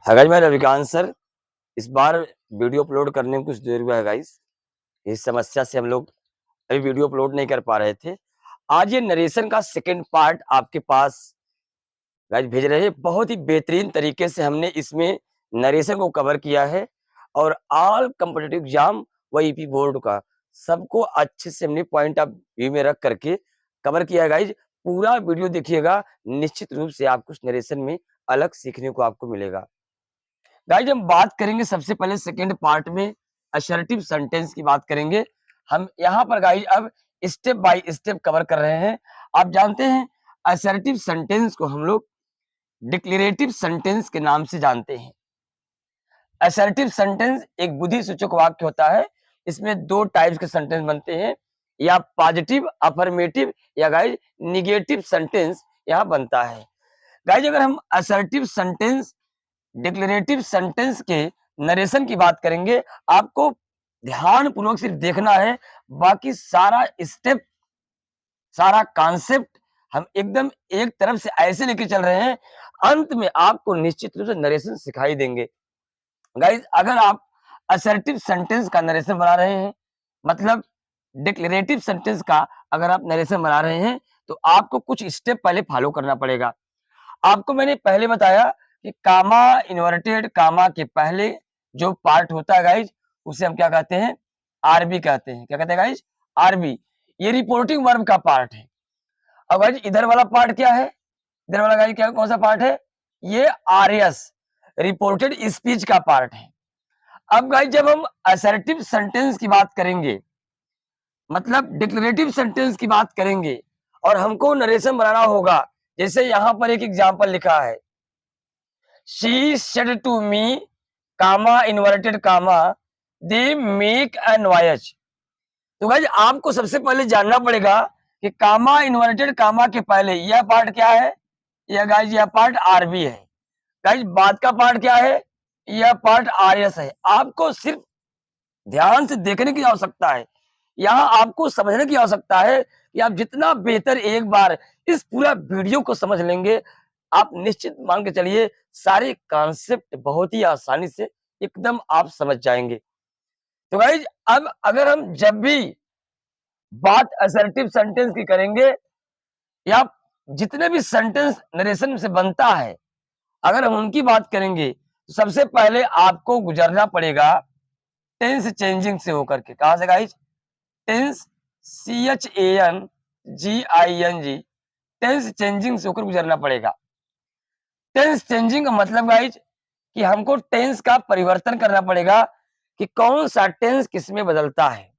Guys मैं Ravikant sir. इस बार video upload करने में कुछ देर हुआ है गाइस। इस समस्या से हम लोग अभी वीडियो अपलोड नहीं कर पा रहे थे। आज ये नरेशन का सेकंड पार्ट आपके पास गाइस भेज रहे हैं। बहुत ही बेहतरीन तरीके से हमने इसमें नरेशन को कवर किया है और ऑल कॉम्पिटिटिव एग्जाम व ईपी बोर्ड का सबको अच्छे से हमने पॉइंट ऑफ व्यू में रख करके कवर किया है गाइस। पूरा वीडियो देखिएगा, निश्चित रूप से आपको उस नरेशन में अलग सीखने को आपको मिलेगा। गाइस हम बात करेंगे सबसे पहले सेकंड पार्ट में असर्टिव सेंटेंस की बात करेंगे। हम यहाँ पर गाइस अब स्टेप बाय स्टेप कवर कर रहे हैं। आप जानते हैं असर्टिव सेंटेंस को हम लोग डिक्लेरेटिव सेंटेंस के नाम से जानते हैं। असर्टिव सेंटेंस एक बुद्धि सूचक वाक्य होता है। इसमें दो टाइप्स के सेंटेंस बनते हैं, या पॉजिटिव अफर्मेटिव या गाइस निगेटिव सेंटेंस यहाँ बनता है। गाइस अगर हम असर्टिव सेंटेंस डिक्लेरेटिव सेंटेंस के नरेशन की बात करेंगे, आपको ध्यान पूर्वक सिर्फ देखना है, बाकी सारा स्टेप सारा कॉन्सेप्ट हम एकदम एक तरफ से ऐसे लेके चल रहे हैं, अंत में आपको निश्चित रूप से नरेशन सिखाई देंगे। गाइस अगर आप असर्टिव सेंटेंस का नरेशन बना रहे हैं, मतलब डिक्लेरेटिव सेंटेंस का अगर आप नरेशन बना रहे हैं, तो आपको कुछ स्टेप पहले फॉलो करना पड़ेगा। आपको मैंने पहले बताया कि कामा इन्वर्टेड कामा के पहले जो पार्ट होता है गाइज, उसे हम क्या कहते हैं? आरबी कहते हैं। क्या कहते हैं गाइज? आरबी। ये रिपोर्टिंग वर्ब का पार्ट है। अब गाइज इधर वाला पार्ट क्या है? इधर वाला गाइज क्या कौन सा पार्ट है? ये आरएस रिपोर्टेड स्पीच का पार्ट है। अब गाइज जब हम असर्टिव सेंटेंस की बात करेंगे, मतलब डिक्लेरेटिव सेंटेंस की बात करेंगे और हमको नरेशन बनाना होगा, जैसे यहां पर एक एग्जांपल लिखा है, she said to me comma inverted comma they make a noise। तो गाइस आपको सबसे पहले जानना पड़ेगा कि कामा इन्वर्टेड कामा के पहले यह पार्ट क्या है? यह गाइस यह पार्ट आरबी है। गाइस बाद का पार्ट क्या है? यह पार्ट आरएस है। आपको सिर्फ ध्यान से देखने की आवश्यकता है, यहाँ आपको समझने की आवश्यकता है कि आप जितना बेहतर एक बार इस पूरा वीडियो को समझ लेंगे, आप निश्चित मान के चलिए सारे कॉन्सेप्ट बहुत ही आसानी से एकदम आप समझ जाएंगे। तो गाइज अब अगर हम जब भी बात असर्टिव सेंटेंस की करेंगे, या जितने भी सेंटेंस नरेशन से बनता है, अगर हम उनकी बात करेंगे, तो सबसे पहले आपको गुजरना पड़ेगा टेंस चेंजिंग से होकर के। कहां से guys? Tense CHANGING tense changing से होकर गुजरना पड़ेगा। टेंस चेंजिंग का मतलब गाइज कि हमको टेंस का परिवर्तन करना पड़ेगा कि कौन सा टेंस किस में बदलता है।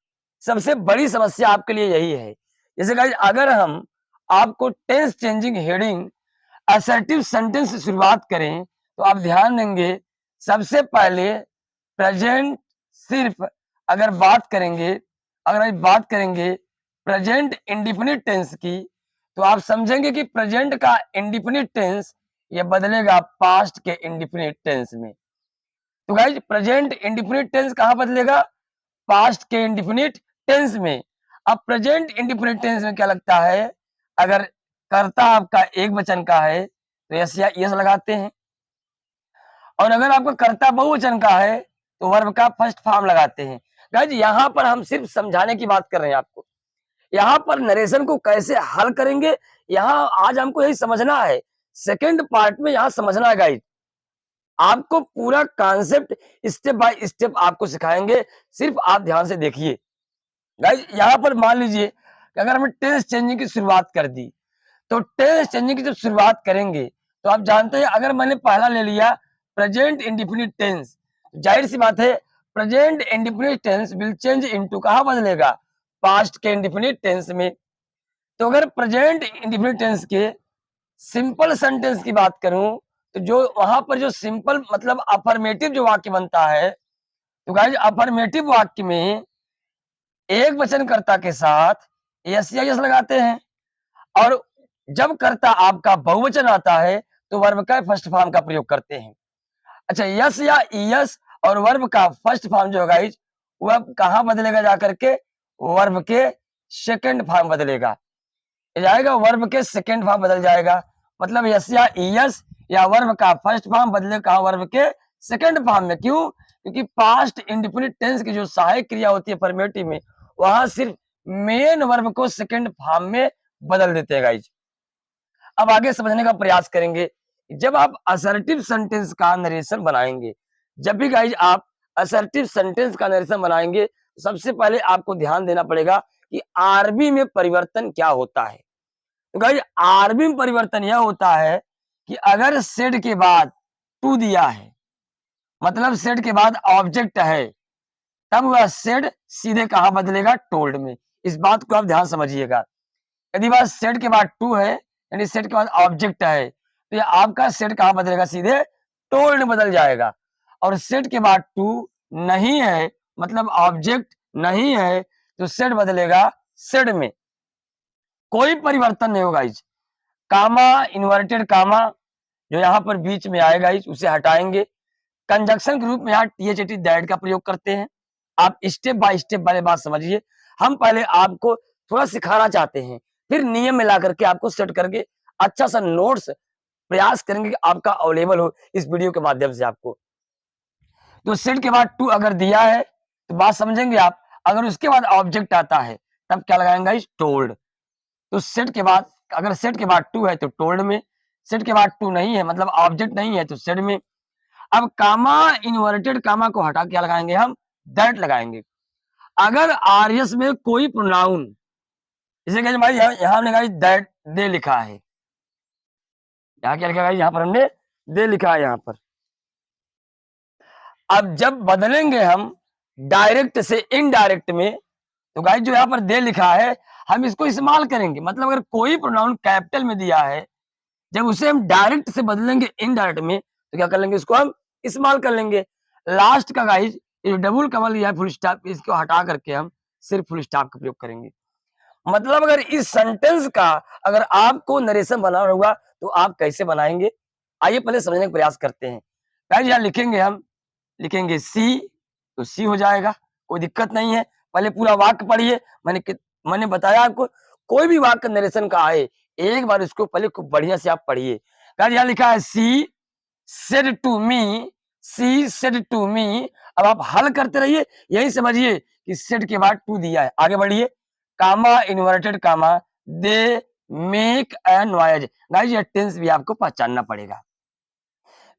सबसे बड़ी समस्या आपके लिए यही है। जैसे गाइज अगर हम आपको tense changing heading assertive sentence से शुरुआत करें, तो आप ध्यान देंगे सबसे पहले प्रेजेंट सिर्फ अगर बात करेंगे, प्रेजेंट इंडिफिनिट टेंस की, तो आप समझेंगे कि प्रेजेंट का इंडिफिनिट टेंस ये बदलेगा पास्ट के इंडिफिनिट टेंस में। तो गाइज प्रेजेंट इंडिफिनिट टेंस कहां बदलेगा? पास्ट के इंडिफिनिट टेंस में। अब प्रेजेंट इंडिफिनिट टेंस में क्या लगता है? अगर कर्ता आपका एक वचन का है तो यस या यस लगाते हैं, और अगर आपका कर्ता बहुवचन का है तो वर्ब का फर्स्ट फॉर्म लगाते हैं। गाइज यहाँ पर हम सिर्फ समझाने की बात कर रहे हैं आपको। यहाँ पर नरेशन को कैसे हल करेंगे, यहाँ आज हमको यही समझना है। सेकंड पार्ट में यहाँ समझना है गाइज, आपको पूरा कॉन्सेप्ट स्टेप बाय स्टेप आपको सिखाएंगे, सिर्फ आप ध्यान से देखिए। गाइज यहाँ पर मान लीजिए कि अगर हमने टेंस चेंजिंग की शुरुआत कर दी, तो टेंस चेंजिंग की जब शुरुआत करेंगे, तो आप जानते हैं अगर मैंने पहला ले लिया प्रेजेंट इंडिफिनिट टेंस, जाहिर सी बात है present indefinite tense will change into कहां बदलेगा? पास्ट के इंडिफिनिट टेंस में। तो अगर प्रेजेंट इंडिफिनिट टेंस के सिंपल सेंटेंस की बात करूं, तो जो वहां पर जो सिंपल मतलब अफर्मेटिव जो वाक्य बनता है, तो गाइस अफर्मेटिव वाक्य में एक वचन कर्ता के साथ यस या यस लगाते हैं, और जब कर्ता आपका बहुवचन आता है तो वर्ब का फर्स्ट फॉर्म का प्रयोग करते हैं। अच्छा, यस या यस और वर्ब का फर्स्ट फॉर्म जो है गाइस, वह कहां बदलेगा? जाकर के वर्ब के सेकंड फॉर्म बदलेगा, जाएगा वर्ब के सेकंड फॉर्म बदल जाएगा। मतलब यस या ईएस या वर्ब का फर्स्ट फॉर्म बदले कहा वर्ब के सेकंड फॉर्म में। क्यों? क्योंकि पास्ट इंडेफिनिट टेंस की जो सहायक क्रिया होती है अफर्मेटिव में, वहां सिर्फ मेन वर्ब को सेकंड फॉर्म में बदल देते हैं गाइज। अब आगे समझने का प्रयास करेंगे। जब आप असर्टिव सेंटेंस का नरेशन बनाएंगे, जब भी गाइज आप असर्टिव सेंटेंस का नरेशन बनाएंगे, तो सबसे पहले आपको ध्यान देना पड़ेगा कि आरबी में परिवर्तन क्या होता है। तो गाइज आरबी में परिवर्तन यह होता है कि अगर सेड के बाद टू दिया है, मतलब सेड के बाद ऑब्जेक्ट है, तब वह सेड सीधे कहां बदलेगा? टोल्ड में। इस बात को आप ध्यान समझिएगा। यदि बात सेट के बाद टू है, यानी सेट के बाद ऑब्जेक्ट है, तो ये आपका सेट कहां बदलेगा? सीधे टोल्ड में बदल जाएगा। और सेट के बाद टू नहीं है, मतलब ऑब्जेक्ट नहीं है, तो सेट बदलेगा सेड में। कोई परिवर्तन नहीं होगा। इस कामा, इन्वर्टेड कामा जो यहाँ पर बीच में आएगा, उसे हटाएंगे। कंजक्शन के रूप में यहाँ टी दैट का प्रयोग करते हैं। आप स्टेप बाय स्टेप वाले बात समझिए। हम पहले आपको थोड़ा सिखाना चाहते हैं, फिर नियम में ला करके आपको सेट करके अच्छा सा नोट्स प्रयास करेंगे कि आपका अवेलेबल हो इस वीडियो के माध्यम से आपको। तो सेट के बाद टू अगर दिया है तो बात समझेंगे आप। अगर उसके बाद ऑब्जेक्ट आता है तब क्या लगाएंगे? इस टोल्ड। तो सेट के बाद, अगर सेट के बाद टू है तो टोल्ड में, सेट के बाद टू नहीं है मतलब ऑब्जेक्ट नहीं है तो सेट में। अब कामा, इन्वर्टेड कामा को हटा क्या लगाएंगे? हम दैट लगाएंगे। अगर आरएस में कोई प्रोनाउन, जैसे कि भाई यहाँ हमने कहा दैट दे लिखा है, यहाँ क्या लिखा है? यहाँ पर हमने दे लिखा है यहाँ पर। अब जब बदलेंगे हम डायरेक्ट से इनडायरेक्ट में, तो गाइस जो यहाँ पर दे लिखा है हम इसको इस्तेमाल करेंगे। मतलब अगर कोई प्रोनाउन कैपिटल में दिया है, जब उसे हम डायरेक्ट से बदलेंगे इनडायरेक्ट में, तो क्या कर लेंगे? इसको हम इस्तेमाल कर लेंगे। लास्ट का गाइस ये डबल कमल या फुल स्टॉप, इसको हटा करके हम सिर्फ फुल स्टॉप का प्रयोग करेंगे। मतलब अगर इस सेंटेंस का अगर आपको नरेशन बनाना होगा तो आप कैसे बनाएंगे? आइए पहले समझने का प्रयास करते हैं। गाइस यहाँ लिखेंगे, हम लिखेंगे सी, तो सी हो जाएगा, कोई दिक्कत नहीं है। पहले पूरा वाक्य पढ़िए। मैंने बताया आपको, कोई भी वाक्य नरेशन का आए, एक बार इसको पहले खूब बढ़िया से आप पढ़िए। गाइस यहाँ लिखा है she said to me, she said to me. अब आप हल करते रहिए, यही समझिए कि सेड के बाद टू दिया है। आगे बढ़िए। Comma, inverted comma, they make a noise. Guys ये टेंस भी आपको पहचानना पड़ेगा।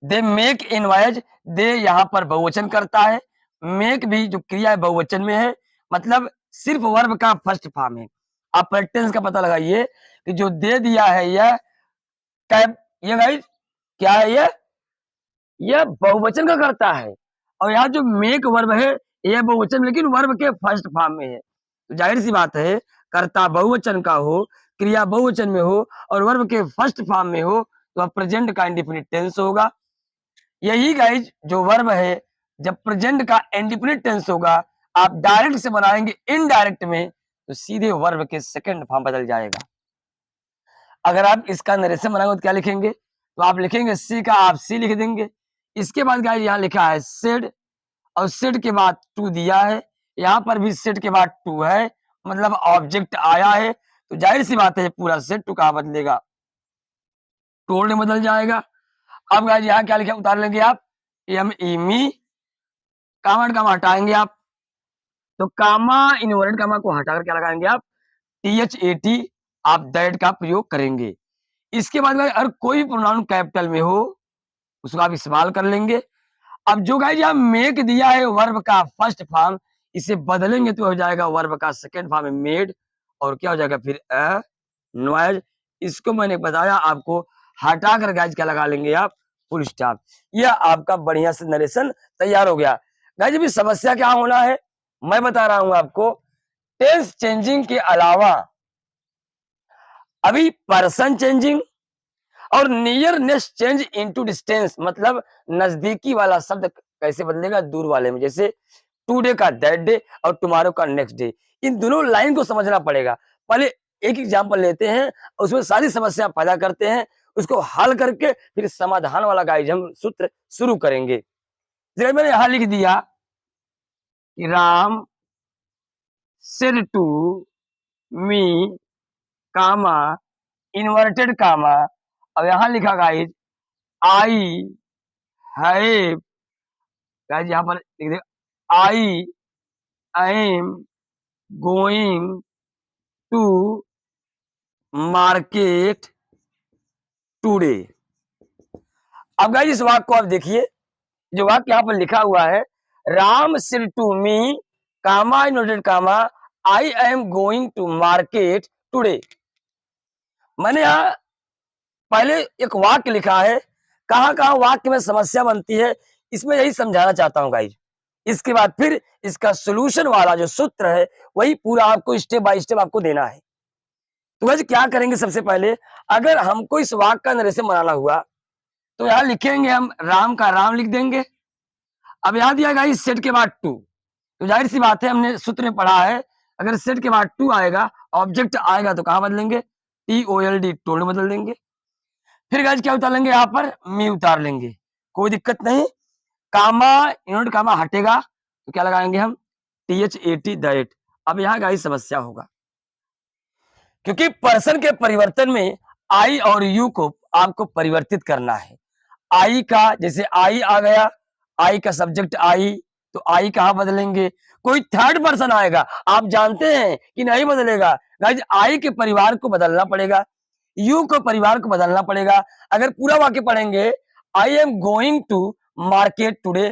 दे मेक ए नॉइज, दे यहाँ पर बहुवचन करता है, मेक भी जो क्रिया है बहुवचन में है, मतलब सिर्फ वर्ब का फर्स्ट फॉर्म है। आप टेंस का पता लगाइए कि जो दे दिया है यह कैप, ये गाइस क्या है? यह बहुवचन का करता है। और यहाँ जो मेक वर्ब है यह बहुवचन, लेकिन वर्ब के फर्स्ट फॉर्म में है। तो जाहिर सी बात है, कर्ता बहुवचन का हो, क्रिया बहुवचन में हो और वर्ब के फर्स्ट फॉर्म में हो, तो प्रेजेंट का इंडिफिनिट टेंस होगा। यही गाइज जो वर्ब है, जब प्रेजेंट का इंडिफिनिट टेंस होगा, आप डायरेक्ट से बनाएंगे इनडायरेक्ट में, तो सीधे वर्ब के सेकंड फॉर्म बदल जाएगा। अगर आप इसका नरेशन बनाएंगे तो क्या लिखेंगे? तो आप लिखेंगे सी का आप सी लिख देंगे। इसके बाद गाइस यहाँ लिखा है सेड, और सेड के बाद टू दिया है, यहाँ पर भी सेड के बाद टू है, मतलब ऑब्जेक्ट आया है, तो जाहिर सी बात है पूरा सेड टू कहाँ बदलेगा? टोल्ड में बदल जाएगा। अब गाइस यहाँ क्या लिखा उतार लेंगे आप? एम ई मी, कामा हटाएंगे आप, तो कामा इनवर्टेड कामा को हटाकर क्या लगाएंगे आप? THAT, आप दैट का प्रयोग करेंगे। इसके बाद अगर कोई प्रोनाउन कैपिटल में हो उसको आप इस्तेमाल कर लेंगे। अब जो गाइस यहाँ मेक दिया है वर्ब का फर्स्ट फॉर्म, इसे बदलेंगे तो हो जाएगा वर्ब का सेकंड फॉर्म में मेड, और क्या हो जाएगा फिर? नॉइज। इसको मैंने बताया आपको, हटा कर गाइस क्या लगा लेंगे आप? Full stop. यह आपका बढ़िया से नरेशन तैयार हो गया। गाइस अभी समस्या क्या होना है मैं बता रहा हूं आपको। टेंस चेंजिंग के अलावा अभी पर्सन चेंजिंग और नियरनेस चेंज इनटू डिस्टेंस, मतलब नजदीकी वाला शब्द कैसे बदलेगा दूर वाले में। जैसे टुडे का दैट डे और टुमारो का नेक्स्ट डे, इन दोनों लाइन को समझना पड़ेगा। पहले एक एग्जांपल लेते हैं, उसमें सारी समस्या पैदा करते हैं, उसको हल करके फिर समाधान वाला गाइड हम सूत्र शुरू करेंगे। जैसे मैंने यहां लिख दिया कि Ram said to me, comma, inverted comma, अब यहां लिखा गाइज आई हैव, गाइज यहां पर लिख दे I am going to market today. अब गाइज इस वाक्य को आप देखिए, जो वाक्य यहाँ पर लिखा हुआ है, Ram said to me comma noted comma I am going to market today. मैंने यहाँ पहले एक वाक्य लिखा है, कहां कहां वाक्य में समस्या बनती है इसमें यही समझाना चाहता हूं गाइज। इसके बाद फिर इसका सोल्यूशन वाला जो सूत्र है वही पूरा आपको स्टेप बाय स्टेप आपको देना है। तो गाइज क्या करेंगे, सबसे पहले अगर हमको इस वाक्य का नरेशन बनाना हुआ तो यहां लिखेंगे हम राम का राम लिख देंगे। अब यहां दिया गाइज सेट के बाद टू, तो जाहिर सी बात है हमने सूत्र में पढ़ा है, अगर सेट के बाद टू आएगा ऑब्जेक्ट आएगा तो कहां बदलेंगे, TOLD टोल्ड बदल देंगे। फिर गाइज क्या उतार लेंगे, यहाँ पर मी उतार लेंगे, कोई दिक्कत नहीं। कामा इनवर्ट कामा हटेगा तो क्या लगाएंगे हम, THAT दैट। अब यहाँ गाइज समस्या होगा, क्योंकि पर्सन के परिवर्तन में आई और यू को आपको परिवर्तित करना है। आई का जैसे आई आ गया, आई का सब्जेक्ट आई, तो आई कहां बदलेंगे, कोई थर्ड पर्सन आएगा, आप जानते हैं कि नहीं बदलेगा गाइज, आई के परिवार को बदलना पड़ेगा, यू को परिवार को बदलना पड़ेगा। अगर पूरा वाक्य पढ़ेंगे, I am going to market today,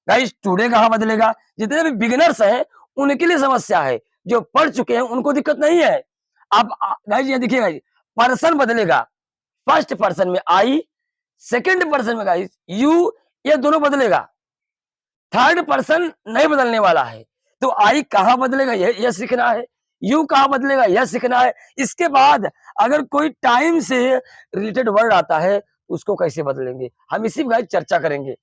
guys today कहां बदलेगा, जितने भी बिगिनर्स हैं उनके लिए समस्या है, जो पढ़ चुके हैं उनको दिक्कत नहीं है। आप गाइज ये देखिएगा, पर्सन बदलेगा, फर्स्ट पर्सन में आई, सेकंड पर्सन में गाइज यू, ये दोनों बदलेगा, थर्ड पर्सन नहीं बदलने वाला है। तो आई कहां बदलेगा यह सीखना है, यू कहां बदलेगा यह सीखना है। इसके बाद अगर कोई टाइम से रिलेटेड वर्ड आता है उसको कैसे बदलेंगे, हम इसी में चर्चा करेंगे।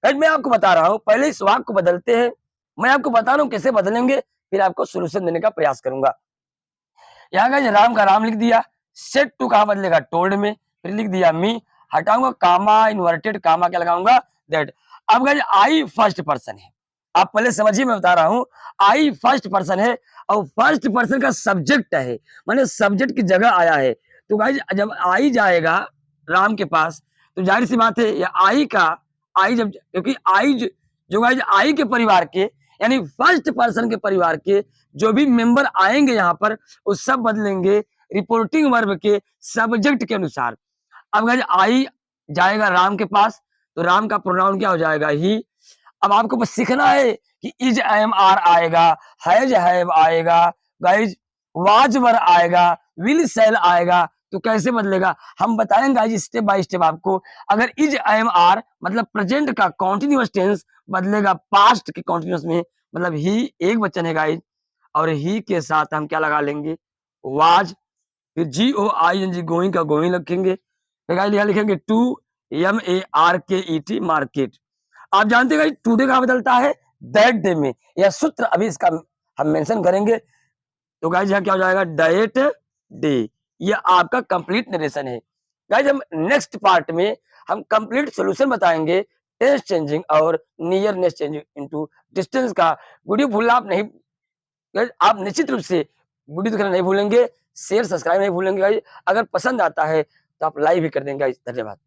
मैं आपको बता रहा हूं, पहले इस वाक्य को बदलते हैं, मैं आपको बता रहा हूं कैसे बदलेंगे, फिर आपको सोल्यूशन देने का प्रयास करूंगा। यहाँ का राम का राम लिख दिया, सेट टू कहां बदलेगा, टोल्ड में, फिर लिख दिया मी, हटाऊंगा कामा इन्वर्टेड कामा क्या लगाऊंगा, दैट। अब गाइस आई फर्स्ट पर्सन है, आप पहले समझिए, मैं बता रहा हूं, आई फर्स्ट पर्सन है और फर्स्ट पर्सन का सब्जेक्ट है, माने सब्जेक्ट की जगह आया है। तो गाइस जब आई जाएगा राम के पास तो जाहिर सी बात है या आई का, आई जब, क्योंकि आई जो गाइस आई के परिवार के यानी फर्स्ट पर्सन के परिवार के जो भी मेंबर आएंगे यहाँ पर वो सब बदलेंगे रिपोर्टिंग वर्ब के सब्जेक्ट के अनुसार। अब गाइस आई जाएगा राम के पास तो राम का प्रोनाउन क्या हो जाएगा, ही। अब आपको बस सीखना है कि इज एम आर आएगा, हैज हैव आएगा, गाइज वाज वर आएगा, विल सेल आएगा, तो कैसे बदलेगा हम बताएंगे गाइज स्टेप बाय स्टेप आपको। अगर इज एम आर मतलब प्रेजेंट का कॉन्टिन्यूअस टेंस बदलेगा पास्ट के कॉन्टिन्यूअस में, मतलब ही एक वचन है गाइज, और ही के साथ हम क्या लगा लेंगे, वाज, फिर GOING गोइंग का गोइंग रखेंगे, फिर गाइज यहाँ लिखेंगे टू MARKET मार्केट। आप जानते हैं टुडे कहां बदलता है, दैट डे में, यह सूत्र अभी इसका हम मेंशन करेंगे। तो गाइज यहाँ क्या हो जाएगा, दैट डे। ये आपका कंप्लीट नरेशन है गाइज। हम नेक्स्ट पार्ट में हम कंप्लीट सॉल्यूशन बताएंगे टेंस चेंजिंग और नियरनेस चेंजिंग इनटू डिस्टेंस का। वीडियो भूलना आप नहीं, आप निश्चित रूप से वीडियो देखना नहीं भूलेंगे, शेयर सब्सक्राइब नहीं भूलेंगे गाइज। अगर पसंद आता है तो आप लाइक भी कर देंगे गाइज। धन्यवाद।